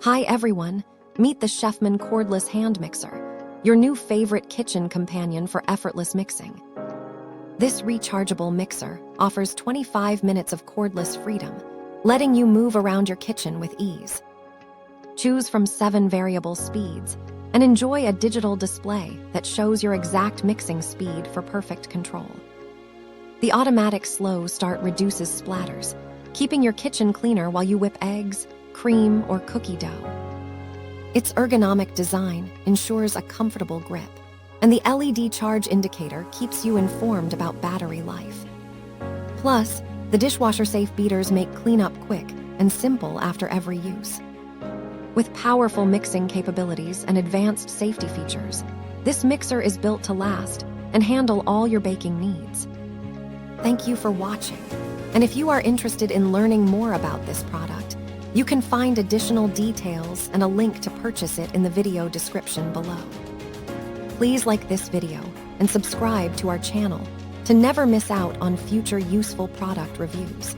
Hi everyone, meet the Chefman Cordless Hand Mixer, your new favorite kitchen companion for effortless mixing. This rechargeable mixer offers 25 minutes of cordless freedom, letting you move around your kitchen with ease. Choose from 7 variable speeds and enjoy a digital display that shows your exact mixing speed for perfect control. The automatic slow start reduces splatters, keeping your kitchen cleaner while you whip eggs, cream, or cookie dough. Its ergonomic design ensures a comfortable grip, and the LED charge indicator keeps you informed about battery life. Plus, the dishwasher-safe beaters make cleanup quick and simple after every use. With powerful mixing capabilities and advanced safety features, this mixer is built to last and handle all your baking needs. Thank you for watching, and if you are interested in learning more about this product, you can find additional details and a link to purchase it in the video description below. Please like this video and subscribe to our channel to never miss out on future useful product reviews.